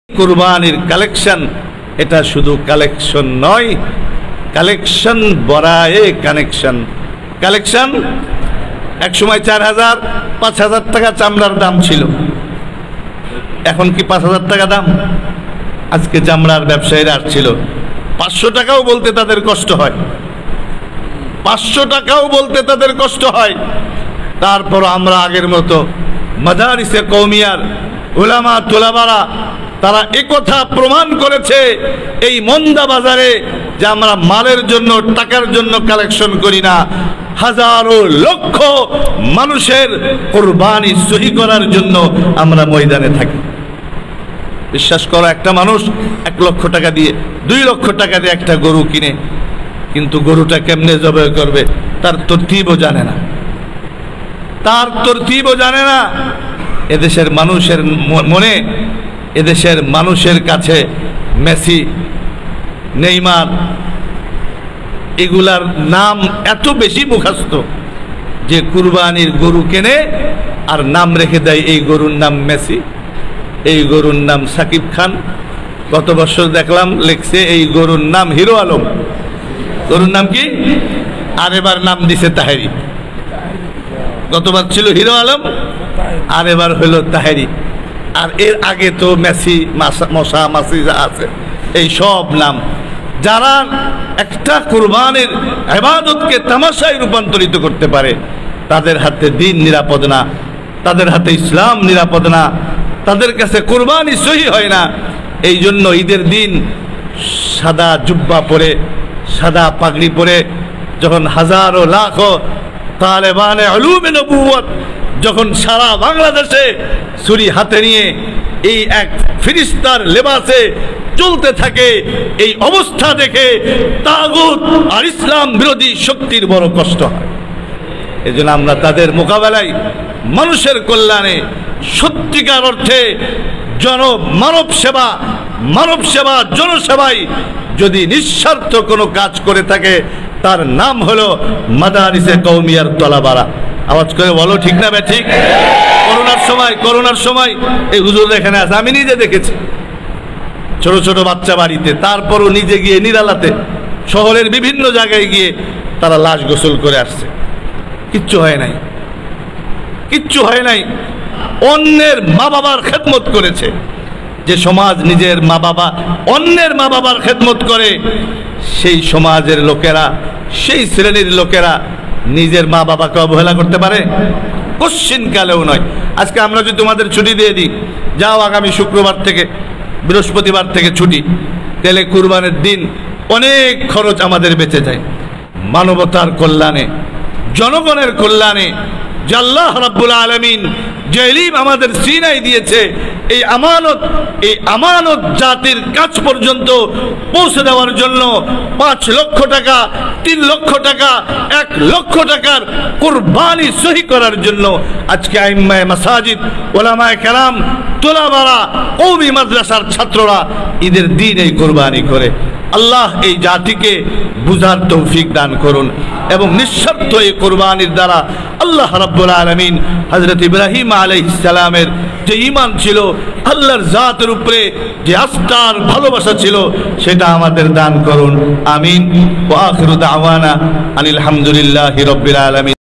কুরবানির কালেকশন, এটা শুধু কালেকশন নয়, কালেকশন বরায়ে কানেকশন। কালেকশন এক সময় 4000 5000 টাকা চামড়ার দাম ছিল, এখন কি 5000 টাকা দাম? আজকে চামড়ার ব্যবসায়ীরা আসছিল, 500 টাকাও বলতে তাদের কষ্ট হয়, 500 টাকাও বলতে তাদের কষ্ট হয়। তারপর আমরা আগের মতো মাদারিসে কওমিয়ার উলামা তুলাবারা তারা একথা প্রমাণ করেছে এই মন্দা বাজারে যে আমরা মালের জন্য টাকার জন্য কালেকশন করি না, হাজারো লক্ষ মানুষের কুরবানি সহি করার জন্য আমরা ময়দানে থাকি। বিশ্বাস করো, একটা মানুষ 1 লক্ষ টাকা দিয়ে 2 লক্ষ টাকা দিয়ে একটা গরু কিনে, কিন্তু গরুটা কেমনে জবাই করবে তার তরতিবও জানে না, তার তরতিবও জানে না। এদেশের মানুষের মনে, এদেশের মানুষের কাছে মেসি, নেইমার এগুলার নাম এত বেশি মুখস্থ যে কুরবানির গরু কেনে আর নাম রেখে দেয় এই গরুর নাম মেসি, এই গরুর নাম সাকিব খান। গত বছর দেখলাম লিখছে এই গরুর নাম হিরো আলম। গরুর নাম কি? আর এবার নাম দিছে তাহেরি। গতবার ছিল হিরো আলম, আর এবার হইল তাহেরি। আর এর আগে তো মেসি, মশা, মাসি যা আছে এই সব নাম। যারা একটা কুরবানির ইবাদতকে তামাশায় রূপান্তরিত করতে পারে তাদের হাতে দিন নিরাপদ না, তাদের হাতে ইসলাম নিরাপদ না, তাদের কাছে কুরবানি সহি হয় না। এই জন্য ঈদের দিন সাদা জুব্বা পরে, সাদা পাগড়ি পরে যখন হাজারো লাখো তালেবানে উলুমে নবুয়ত যখন সারা বাংলাদেশে ছুরি হাতে নিয়ে এই এক ফেরেশতার লেবাসে চলতে থাকে, এই অবস্থা দেখে তাগুত আর ইসলাম বিরোধী শক্তির বড় কষ্ট হয়। এজন্য আমরা তাদের মোকাবেলায় মানুষের কল্যাণে সত্যিকার অর্থে মানব সেবা জনসেবায় যদি নিঃস্বার্থ কোনো কাজ করে থাকে তার নাম হলো মাদারিসে কওমিয়ার তলাবারা। আওয়াজ করে বলো ঠিক না ঠিক? করোনার সময় এই হুজুর এখানে আছে, আমি নিজে দেখেছি ছোট ছোট বাচ্চা বাড়িতে, তারপরও নিজে গিয়ে নিরালাতে শহরের বিভিন্ন জায়গায় গিয়ে তারা লাশ গোসল করে আসছে, কিচ্ছু হয় নাই, কিচ্ছু হয় নাই। অন্যের মা বাবার খেদমত করেছে। যে সমাজ নিজের মা বাবা অন্যের মা বাবার খেদমত করে, সেই সমাজের লোকেরা, সেই শ্রেণীর লোকেরা নিজের মা বাবাকে অবহেলা করতে পারে? কোশ্চিন কালেও নয়। আজকে আমরা যদি তোমাদের ছুটি দিয়ে দিই, যাও আগামী শুক্রবার থেকে বৃহস্পতিবার থেকে ছুটি, তাহলে কুরবানের দিন অনেক খরচ আমাদের বেঁচে যায়। মানবতার কল্যাণে, জনগণের কল্যাণে যে আল্লাহ রাব্বুল আলামিন যে ইলম আমাদের সিনায় দিয়েছে, এই আমানত জাতির কাছ পর্যন্ত পৌঁছে দেওয়ার জন্য 5 লক্ষ টাকা, 3 লক্ষ টাকা, 1 লক্ষ টাকার কুরবানি সহি করার জন্য আজকে আইম্মায়ে মাসাজিদ, উলামায়ে কেরাম, তুলাবারা, কওমি মাদ্রাসার ছাত্ররা ঈদের দিন এই কুরবানি করে। আল্লাহ এই জাতিকে বুঝার তৌফিক দান করুন এবং নিঃস্বার্থ এই কুরবানির দ্বারা আল্লাহ রাব্বুল আলামিন হযরত ইব্রাহিম আলাইহিস সালামের যে ঈমান ছিল, আল্লাহর জাতের উপরে যে আস্থার ভালোবাসা ছিল, সেটা আমাদের দান করুন। আমিন। ওয়া আখিরু দাওয়ানা আনিল হামদুলিল্লাহি রাব্বিল আলামিন।